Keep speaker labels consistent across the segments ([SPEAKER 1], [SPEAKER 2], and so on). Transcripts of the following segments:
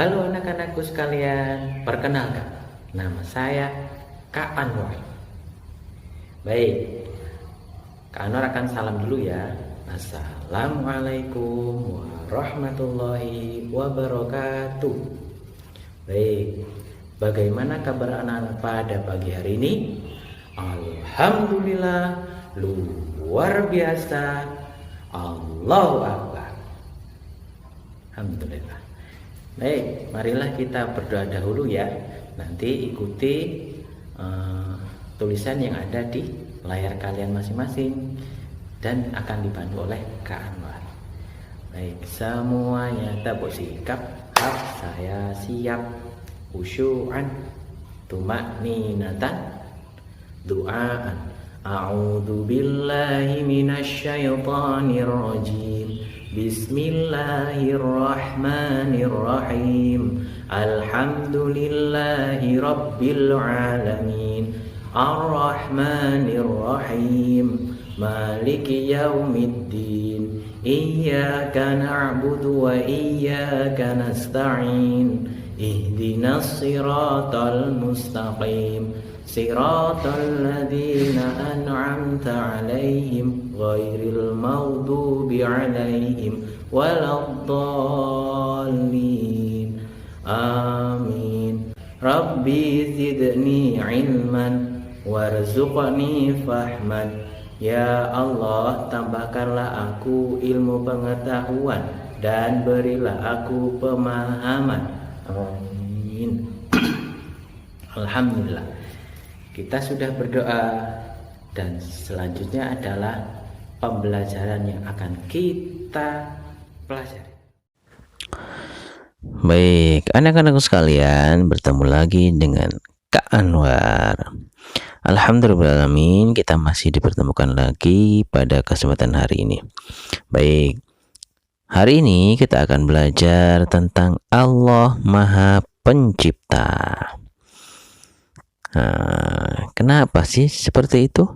[SPEAKER 1] Halo anak-anakku sekalian, perkenalkan, nama saya Kak Anwar. Baik, Kak Anwar akan salam dulu ya. Assalamualaikum warahmatullahi wabarakatuh. Baik, bagaimana kabar anak-anak pada pagi hari ini? Alhamdulillah, luar biasa. Allahu Akbar. Alhamdulillah. Baik, marilah kita berdoa dahulu ya. Nanti ikuti tulisan yang ada di layar kalian masing-masing dan akan dibantu oleh Kak Anwar. Baik, semuanya tabuk sikap. Saya siap. Khusyu'an, tumakninatan, du'aan. A'udzu billahi minasyaitonir rajim. Bismillahirrahmanirrahim. Alhamdulillahi rabbil alamin. Ar-Rahmanir-Rahim. Maliki yaumiddin. Iyyaka na'budu wa iyyaka nasta'in. Ihdinas siratal mustaqim. Siratal ladzina an'amta 'alaihim ghairil maghdubi 'alaihim waladdallin. Amin. Rabbi zidni 'ilman warzuqni fahman. Ya Allah, tambahkanlah aku ilmu pengetahuan dan berilah aku pemahaman. Amin. Alhamdulillah, kita sudah berdoa dan selanjutnya adalah pembelajaran yang akan kita pelajari.
[SPEAKER 2] Baik, anak-anakku sekalian, bertemu lagi dengan Kak Anwar. Alhamdulillahirrahmanirrahim, kita masih dipertemukan lagi pada kesempatan hari ini. Baik, hari ini kita akan belajar tentang Allah Maha Pencipta. Kenapa sih seperti itu?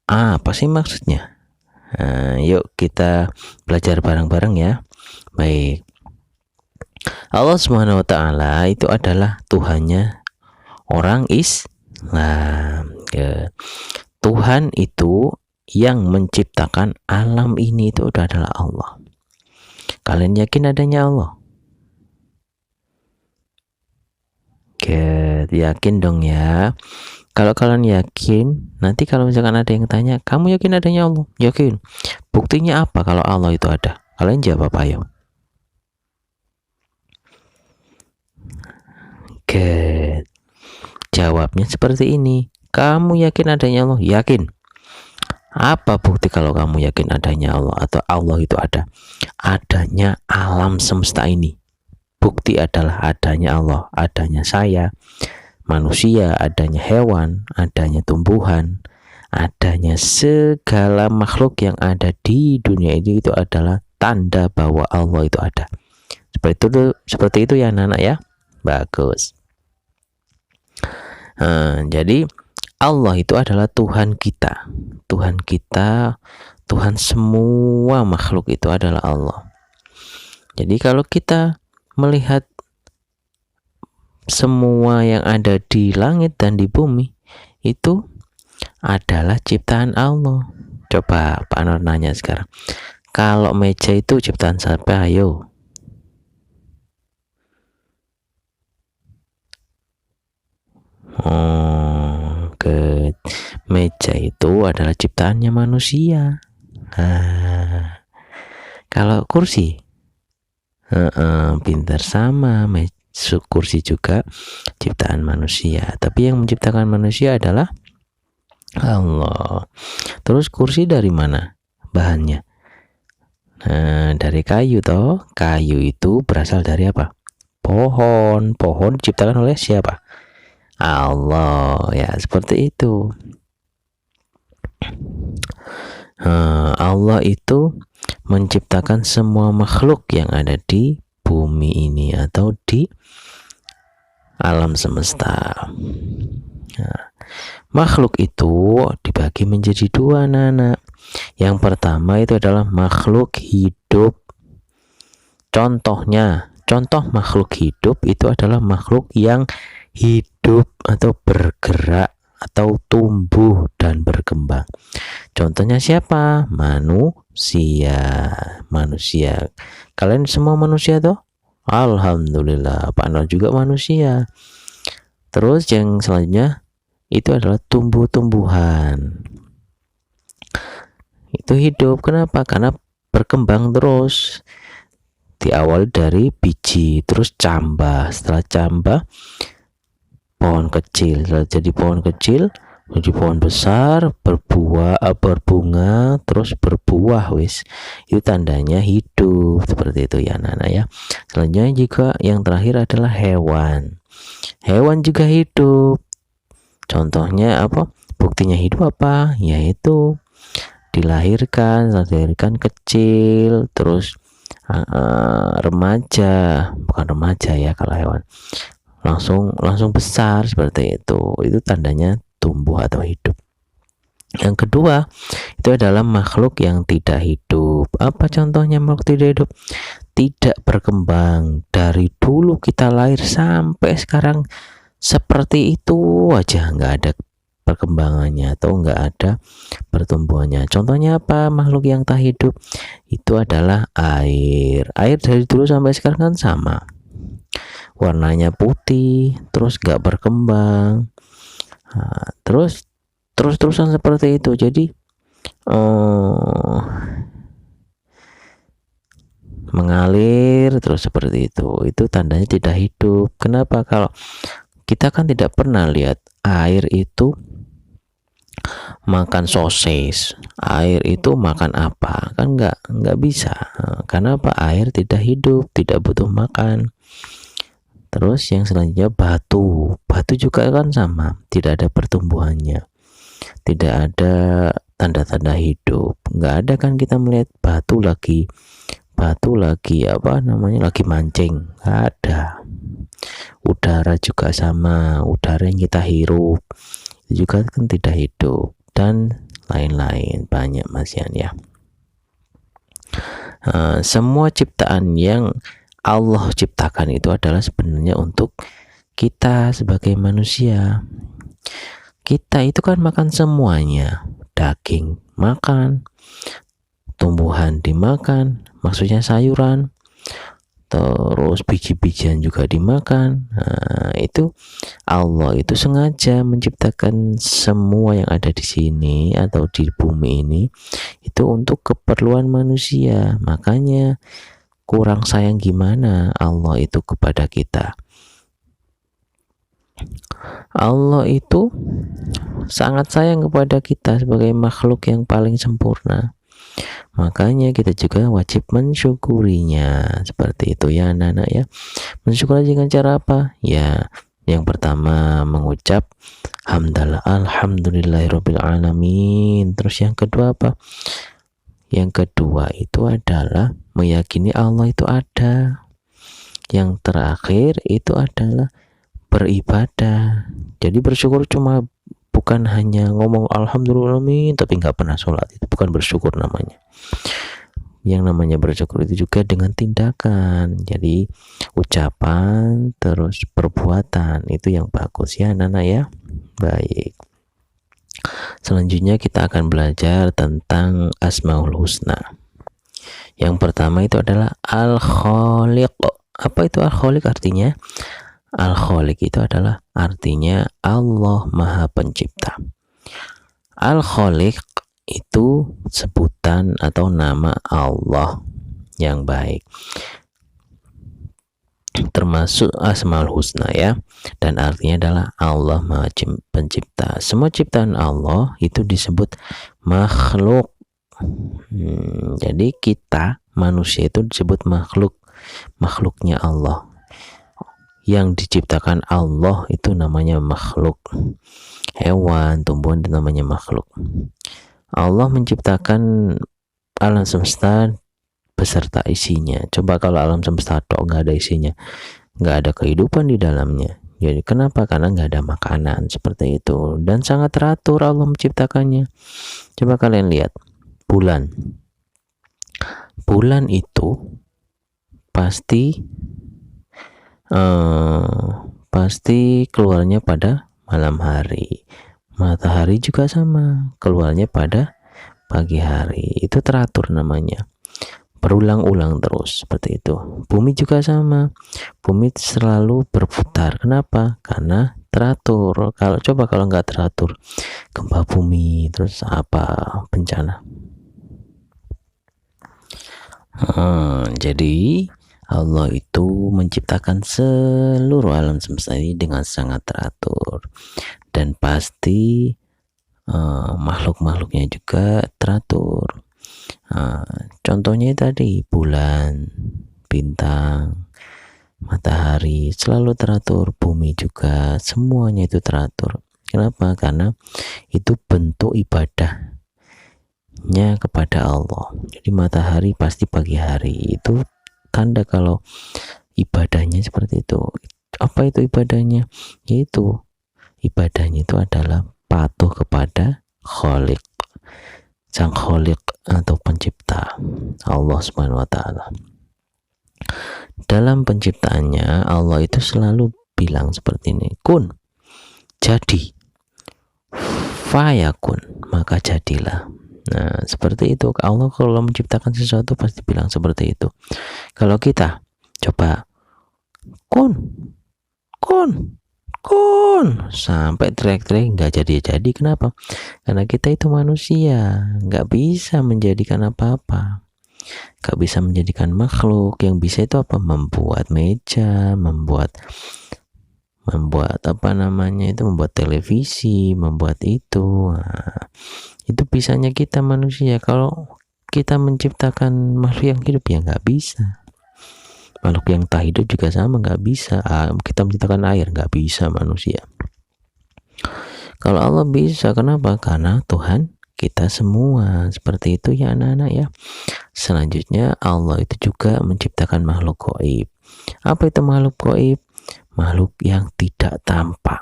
[SPEAKER 2] Apa sih maksudnya? Yuk kita belajar bareng-bareng ya. Baik, Allah Subhanahu wa Ta'ala itu adalah Tuhannya orang Islam. Tuhan itu yang menciptakan alam ini itu adalah Allah. Kalian yakin adanya Allah? Yakin dong ya. Kalau kalian yakin, nanti kalau misalkan ada yang tanya, kamu yakin adanya Allah? Yakin. Buktinya apa kalau Allah itu ada? Kalian jawab apa, ayo? Jawabnya seperti ini. Kamu yakin adanya Allah? Yakin. Apa bukti kalau kamu yakin adanya Allah atau Allah itu ada? Adanya alam semesta ini. Bukti adalah adanya Allah, adanya saya, manusia, adanya hewan, adanya tumbuhan, adanya segala makhluk yang ada di dunia ini, itu adalah tanda bahwa Allah itu ada. Seperti itu ya anak-anak ya. Bagus. Jadi Allah itu adalah Tuhan kita. Tuhan kita, Tuhan semua makhluk itu adalah Allah. Jadi kalau kita melihat semua yang ada di langit dan di bumi itu adalah ciptaan Allah. Coba Pak Nur nanya sekarang, kalau meja itu ciptaan siapa? Ayo. Meja itu adalah ciptaannya manusia. Kalau kursi, pintar, sama. Kursi juga ciptaan manusia, tapi yang menciptakan manusia adalah Allah. Terus kursi dari mana bahannya? Dari kayu toh. Kayu itu berasal dari apa? Pohon. Pohon diciptakan oleh siapa? Allah. Ya, seperti itu. Allah itu menciptakan semua makhluk yang ada di bumi ini atau di alam semesta. Makhluk itu dibagi menjadi dua, anak-anak. Yang pertama itu adalah makhluk hidup. Contohnya Contoh makhluk hidup itu adalah makhluk yang hidup atau bergerak atau tumbuh dan berkembang. Contohnya siapa? Manusia. Manusia. Kalian semua manusia toh? Alhamdulillah, Pak Anwar juga manusia. Terus yang selanjutnya itu adalah tumbuh-tumbuhan. Itu hidup. Kenapa? Karena berkembang terus. Diawali dari biji, terus cambah. Setelah cambah, pohon kecil. Setelah jadi pohon kecil, jadi pohon besar, berbuah, berbunga, terus berbuah. Wis, itu tandanya hidup. Seperti itu ya, anak-anak ya. Selanjutnya juga yang terakhir adalah hewan. Hewan juga hidup. Contohnya apa? Buktinya hidup apa? Yaitu dilahirkan kecil, terus remaja, bukan remaja ya kalau hewan, langsung besar seperti itu tandanya tumbuh atau hidup. Yang kedua itu adalah makhluk yang tidak hidup. Apa contohnya makhluk tidak hidup? Tidak berkembang. Dari dulu kita lahir sampai sekarang seperti itu aja, nggak ada perkembangannya atau nggak ada pertumbuhannya. Contohnya apa? Makhluk yang tak hidup itu adalah air. Air dari dulu sampai sekarang kan sama, warnanya putih, terus nggak berkembang, terus-terusan seperti itu. Jadi mengalir terus seperti itu tandanya tidak hidup. Kenapa? Kalau kita kan tidak pernah lihat air itu makan sosis, air itu makan apa, kan nggak bisa. Karena apa? Air tidak hidup, tidak butuh makan. Terus yang selanjutnya batu juga kan sama, tidak ada pertumbuhannya, tidak ada tanda-tanda hidup. Nggak ada kan kita melihat batu lagi apa namanya, lagi mancing, nggak ada. Udara juga sama, udara yang kita hirup itu juga kan tidak hidup, dan lain-lain banyak Mas Yan ya. Semua ciptaan yang Allah ciptakan itu adalah sebenarnya untuk kita sebagai manusia. Kita itu kan makan semuanya, daging makan, tumbuhan dimakan, maksudnya sayuran, terus biji-bijian juga dimakan. Itu Allah itu sengaja menciptakan semua yang ada di sini atau di bumi ini itu untuk keperluan manusia. Makanya kurang sayang gimana Allah itu kepada kita. Allah itu sangat sayang kepada kita sebagai makhluk yang paling sempurna. Makanya kita juga wajib mensyukurinya. Seperti itu ya anak-anak ya. Mensyukuri dengan cara apa? Ya, yang pertama mengucap hamdalah, alhamdulillahirabbil alamin. Terus yang kedua apa? Yang kedua itu adalah meyakini Allah itu ada. Yang terakhir itu adalah beribadah. Jadi bersyukur cuma bukan hanya ngomong alhamdulillah tapi nggak pernah sholat, itu bukan bersyukur namanya. Yang namanya bersyukur itu juga dengan tindakan, jadi ucapan terus perbuatan, itu yang bagus ya anak-anak ya. Baik, selanjutnya kita akan belajar tentang Asmaul Husna. Yang pertama itu adalah Al-Khaliq. Apa itu Al-Khaliq artinya? Al-Khaliq itu adalah artinya Allah Maha Pencipta. Al-Khaliq itu sebutan atau nama Allah yang baik, termasuk Asmaul Husna ya, dan artinya adalah Allah Maha Pencipta. Semua ciptaan Allah itu disebut makhluk. Jadi kita manusia itu disebut makhluknya Allah. Yang diciptakan Allah itu namanya makhluk. Hewan, tumbuhan itu namanya makhluk. Allah menciptakan alam semesta beserta isinya. Coba kalau alam semesta tok nggak ada isinya, nggak ada kehidupan di dalamnya. Jadi kenapa? Karena nggak ada makanan, seperti itu. Dan sangat teratur Allah menciptakannya. Coba kalian lihat bulan itu pasti pasti keluarnya pada malam hari. Matahari juga sama, keluarnya pada pagi hari. Itu teratur namanya, berulang-ulang terus seperti itu. Bumi juga sama, bumi selalu berputar. Kenapa? Karena teratur. Kalau nggak teratur, gempa bumi, terus apa, bencana. Jadi Allah itu menciptakan seluruh alam semesta ini dengan sangat teratur, dan pasti makhluk-makhluknya juga teratur. Contohnya tadi bulan, bintang, matahari selalu teratur, bumi juga, semuanya itu teratur. Kenapa? Karena itu bentuk ibadahnya kepada Allah. Jadi matahari pasti pagi hari, itu tanda kalau ibadahnya seperti itu. Apa itu ibadahnya? Yaitu ibadahnya itu adalah patuh kepada Khalik, sang Khalik atau pencipta, Allah Subhanahu wa taala. Dalam penciptaannya Allah itu selalu bilang seperti ini, kun, jadi, fayakun, maka jadilah. Nah, seperti itu. Allah kalau menciptakan sesuatu pasti bilang seperti itu. Kalau kita coba kun, kun, kun, sampai teriak-teriak nggak jadi-jadi. Kenapa? Karena kita itu manusia, nggak bisa menjadikan apa-apa, nggak bisa menjadikan makhluk. Yang bisa itu apa? Membuat meja, membuat apa namanya itu, membuat televisi, membuat itu. Nah, itu bisanya kita manusia. Kalau kita menciptakan makhluk yang hidup ya nggak bisa. Makhluk yang tak hidup juga sama, nggak bisa. Kita menciptakan air, nggak bisa manusia. Kalau Allah bisa, kenapa? Karena Tuhan kita semua. Seperti itu ya anak-anak ya. Selanjutnya Allah itu juga menciptakan makhluk gaib. Apa itu makhluk gaib? Makhluk yang tidak tampak.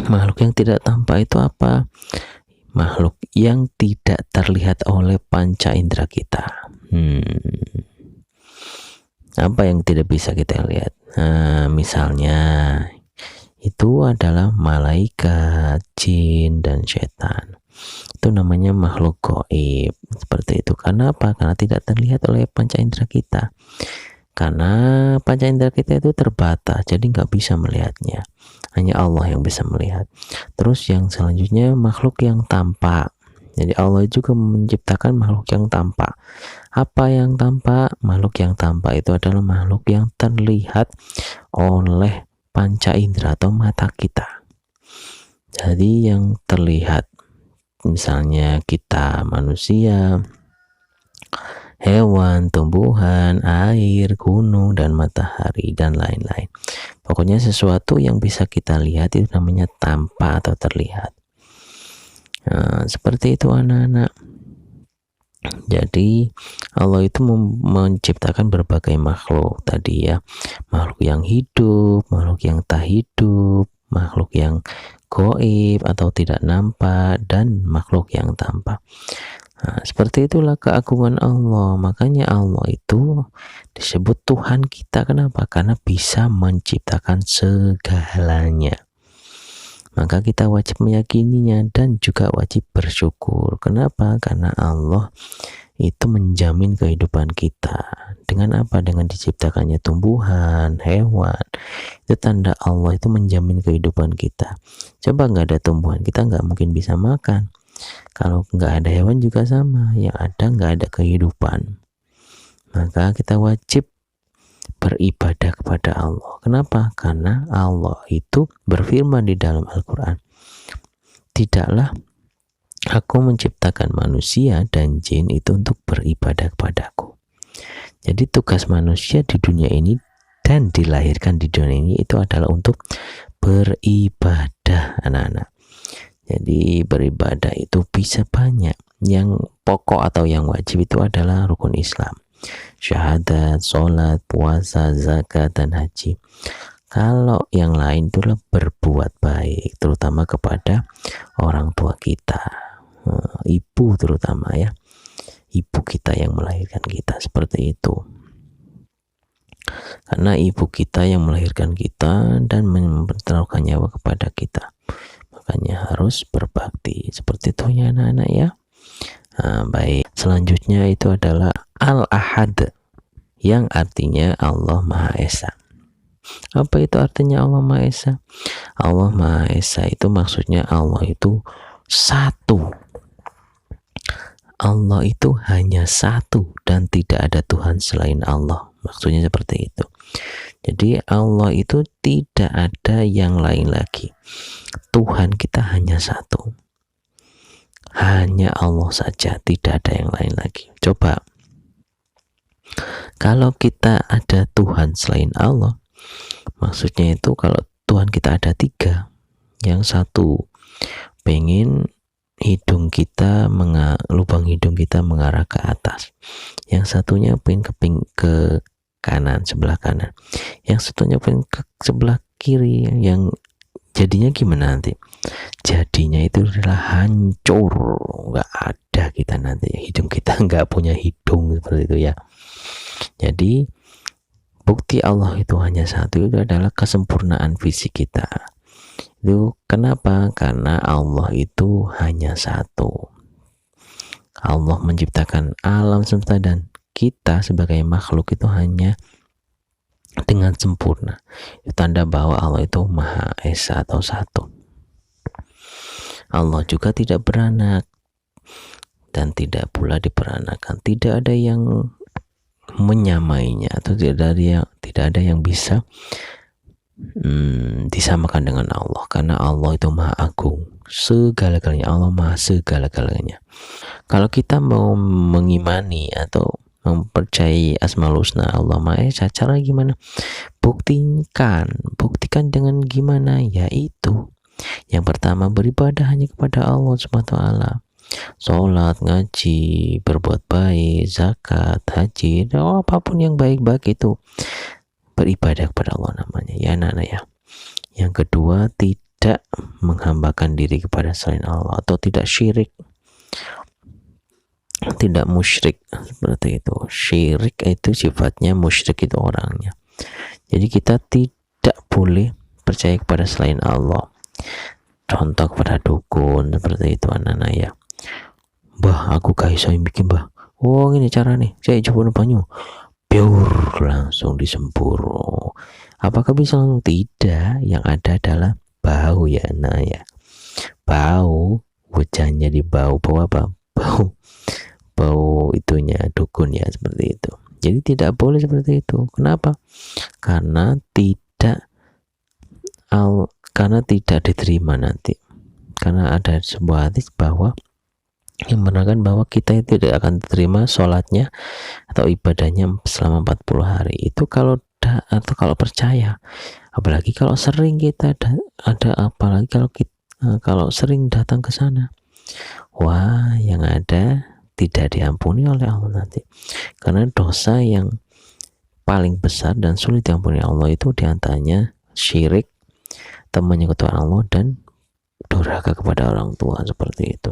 [SPEAKER 2] Makhluk yang tidak tampak itu apa? Makhluk yang tidak terlihat oleh panca indera kita. Apa yang tidak bisa kita lihat? Misalnya itu adalah malaikat, jin, dan setan. Itu namanya makhluk gaib. Seperti itu. Karena apa? Karena tidak terlihat oleh panca indera kita. Karena panca indera kita itu terbatas, jadi nggak bisa melihatnya. Hanya Allah yang bisa melihat. Terus yang selanjutnya makhluk yang tampak. Jadi Allah juga menciptakan makhluk yang tampak. Apa yang tampak? Makhluk yang tampak itu adalah makhluk yang terlihat oleh panca indera atau mata kita. Jadi yang terlihat, misalnya kita manusia, hewan, tumbuhan, air, gunung, dan matahari, dan lain-lain. Pokoknya sesuatu yang bisa kita lihat itu namanya tampak atau terlihat. Nah, seperti itu anak-anak. Jadi Allah itu menciptakan berbagai makhluk tadi ya. Makhluk yang hidup, makhluk yang tak hidup, makhluk yang gaib atau tidak nampak, dan makhluk yang tampak. Nah, seperti itulah keagungan Allah. Makanya Allah itu disebut Tuhan kita. Kenapa? Karena bisa menciptakan segalanya. Maka kita wajib meyakininya dan juga wajib bersyukur. Kenapa? Karena Allah itu menjamin kehidupan kita. Dengan apa? Dengan diciptakannya tumbuhan, hewan. Itu tanda Allah itu menjamin kehidupan kita. Coba nggak ada tumbuhan, kita nggak mungkin bisa makan. Kalau nggak ada hewan juga sama, yang ada nggak ada kehidupan. Maka kita wajib beribadah kepada Allah. Kenapa? Karena Allah itu berfirman di dalam Al-Quran, tidaklah aku menciptakan manusia dan jin itu untuk beribadah kepadaku. Jadi tugas manusia di dunia ini dan dilahirkan di dunia ini itu adalah untuk beribadah anak-anak. Jadi beribadah itu bisa banyak. Yang pokok atau yang wajib itu adalah rukun Islam, syahadat, sholat, puasa, zakat, dan haji. Kalau yang lain itulah berbuat baik, terutama kepada orang tua kita, ibu terutama ya, ibu kita yang melahirkan kita, seperti itu. karena ibu kita yang melahirkan kita dan mempertaruhkan nyawa kepada kita, makanya harus berbakti. Seperti itu ya anak-anak ya. Baik, selanjutnya itu adalah Al-Ahad, yang artinya Allah Maha Esa. Apa itu artinya Allah Maha Esa? Allah Maha Esa itu maksudnya Allah itu satu. Allah itu hanya satu dan tidak ada Tuhan selain Allah. Maksudnya seperti itu. Jadi Allah itu tidak ada yang lain lagi. Tuhan kita hanya satu. Hanya Allah saja, tidak ada yang lain lagi. Coba, kalau kita ada Tuhan selain Allah, maksudnya itu kalau Tuhan kita ada tiga, yang satu pengen lubang hidung kita mengarah ke atas, yang satunya pengen ke kanan, sebelah kanan, yang satunya pengen ke sebelah kiri. Yang jadinya gimana nanti? Jadinya itu adalah hancur, nggak ada kita nanti, hidung kita nggak punya hidung, seperti itu ya. Jadi bukti Allah itu hanya satu itu adalah kesempurnaan fisik kita. Itu kenapa? Karena Allah itu hanya satu. Allah menciptakan alam semesta dan kita sebagai makhluk itu hanya dengan sempurna. Itu tanda bahwa Allah itu Maha Esa atau satu. Allah juga tidak beranak dan tidak pula diperanakan. Tidak ada yang menyamainya atau tidak ada yang bisa disamakan dengan Allah, karena Allah itu Maha Agung, segala-galanya. Allah Maha segala-galanya. Kalau kita mau mengimani atau mempercayai Asmaul Husna Allah Maha Esa, cara gimana? Buktikan dengan gimana? Yaitu yang pertama, beribadah hanya kepada Allah Subhanahu wa taala. Sholat, ngaji, berbuat baik, zakat, haji, apapun yang baik-baik itu beribadah kepada Allah namanya ya anak-anak ya. Yang kedua, tidak menghambakan diri kepada selain Allah atau tidak syirik, tidak musyrik, seperti itu. Syirik itu sifatnya, musyrik itu orangnya. Jadi kita tidak boleh percaya kepada selain Allah. Contoh kepada dukun, seperti itu anak-anak ya. Mbah, aku gak iso bikin mbah. Oh, ini cara nih, saya coba banyu. Biur, langsung disembur. Apakah bisa langsung? Tidak, yang ada adalah bau ya nah ya. Bau, wajahnya dibau, bau apa? Bau itunya dukun ya, seperti itu. Jadi tidak boleh seperti itu. Kenapa? Karena tidak diterima nanti. Karena ada sebuah hadis bahwa yang menerangkan bahwa kita tidak akan diterima sholatnya atau ibadahnya selama 40 hari. Itu kalau percaya. Apalagi kalau sering kita apalagi kalau sering datang ke sana. Wah, yang ada tidak diampuni oleh Allah nanti. Karena dosa yang paling besar dan sulit diampuni Allah itu diantaranya syirik, temannya ketua Allah, dan durhaka kepada orang tua, seperti itu.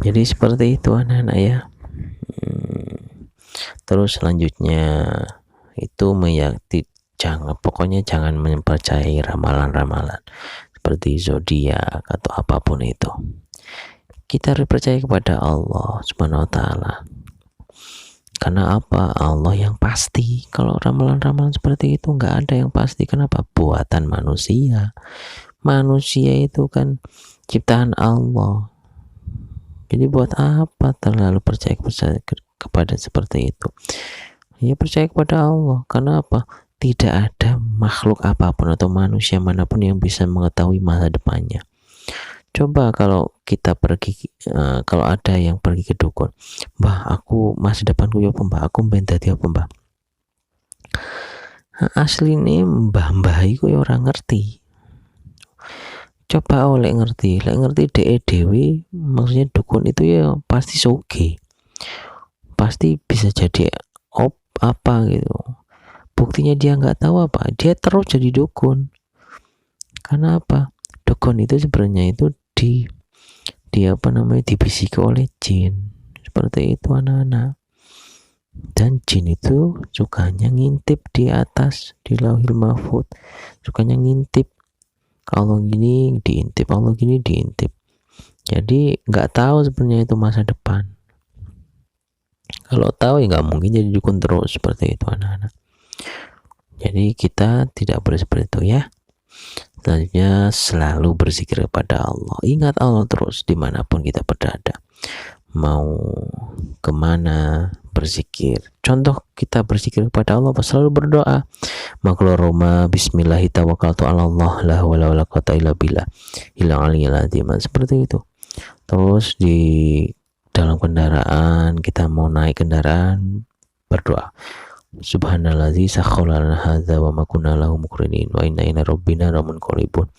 [SPEAKER 2] Jadi seperti itu anak-anak ya. Terus selanjutnya itu jangan mempercayai ramalan-ramalan seperti zodiak atau apapun itu. Kita harus percaya kepada Allah Subhanahu wa taala. Karena apa? Allah yang pasti. Kalau ramalan-ramalan seperti itu nggak ada yang pasti. Kenapa? Buatan manusia. Manusia itu kan ciptaan Allah. Jadi buat apa terlalu percaya kepada seperti itu? Ya percaya kepada Allah. Karena apa? Tidak ada makhluk apapun atau manusia manapun yang bisa mengetahui masa depannya. Coba kalau kita pergi, kalau ada yang pergi ke dukun, Mbah, aku masa depanku ya Mbah, aku ben dadi apa Mbah? Asli nih mbah-mbah iku ya orang ngerti. Coba oleh ngerti dewe, maksudnya dukun itu ya pasti soge, pasti bisa jadi apa gitu. Buktinya dia nggak tahu apa, dia terus jadi dukun. Karena apa? Dukun itu sebenarnya itu dibisiki oleh jin, seperti itu anak-anak. Dan jin itu sukanya ngintip di atas, di lauhil mahfud, sukanya ngintip. Kalau gini diintip, Allah gini diintip. Jadi nggak tahu sebenarnya itu masa depan. Kalau tahu ya nggak mungkin jadi dukun terus seperti itu anak-anak. Jadi kita tidak boleh seperti itu ya. Selanjutnya selalu berzikir kepada Allah. Ingat Allah terus dimanapun kita berada. Mau kemana berzikir. Contoh kita berzikir kepada Allah, selalu berdoa. Makhluk Roma Bismillahi tawakkaltu ala Allah la hawla wala quwwata illa billah ilal aliyil azim. Seperti itu. Terus di dalam kendaraan, kita mau naik kendaraan, berdoa. Subhanalladzi sakhkhara lana hadza wa ma kunna lahu muqrinin wa inna ila rabbina lamunqalibun.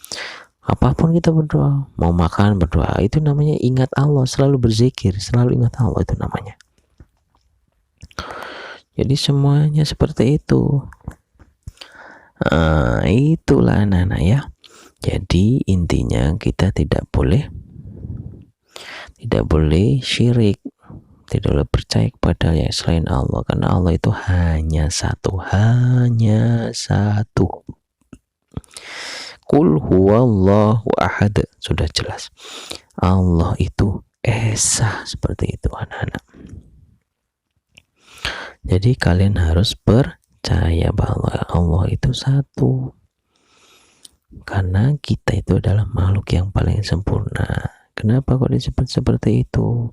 [SPEAKER 2] Apapun kita berdoa, mau makan berdoa, itu namanya ingat Allah, selalu berzikir, selalu ingat Allah, itu namanya. Jadi semuanya seperti itu. Itulah anak-anak ya. Jadi intinya kita tidak boleh syirik, tidak boleh percaya kepada yang selain Allah, karena Allah itu hanya satu. Qul huwallahu ahad, sudah jelas. Allah itu esa, seperti itu anak-anak. Jadi kalian harus percaya bahwa Allah itu satu. Karena kita itu adalah makhluk yang paling sempurna. Kenapa kok disebut seperti itu?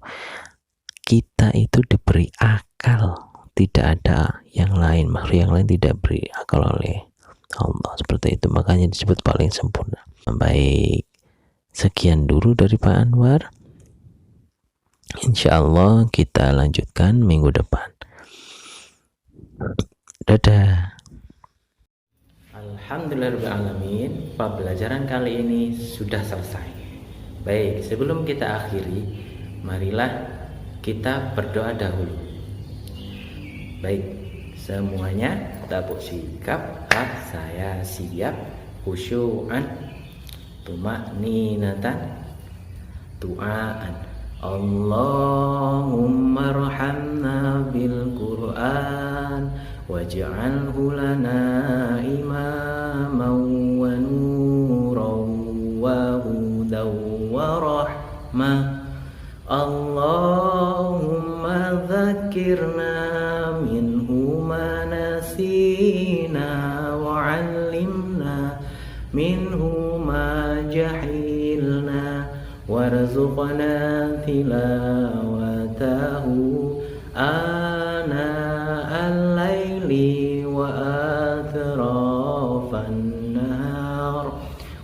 [SPEAKER 2] Kita itu diberi akal, tidak ada yang lain, makhluk yang lain tidak beri akal oleh Allah, seperti itu, makanya disebut paling sempurna. Baik, sekian dulu dari Pak Anwar. Insya Allah kita lanjutkan minggu depan. Dadah.
[SPEAKER 1] Alhamdulillahirrahmanirrahim. Pembelajaran kali ini sudah selesai. Baik, sebelum kita akhiri, marilah kita berdoa dahulu. Baik, semuanya tabuk sikap. Saya siap, khusyu'an, tuma'ninatan, du'aan. Allahumma arhamna bil Qur'an waj'alhu lana imaman wa nuran wa hudan wa rahmah. Allahumma dzakirna minhu ma nasina wa 'allimna minhu ma jahilna warzuqna tilawatahu ana al-laili wa atrafan nahar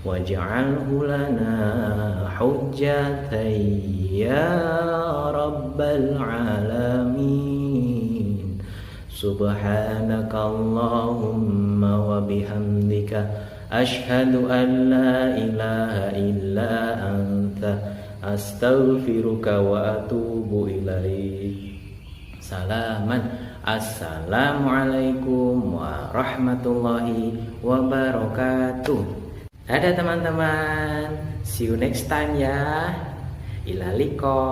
[SPEAKER 1] waj'alhu lana hujjatan ya rabbal alamin. Subhanakallahumma wa bihamdika ashhadu an la ilaha illa anta astaghfiruka wa atubu ilaik. Assalamualaikum warahmatullahi wabarakatuh. Dadah teman-teman, see you next time ya. Ila liqa.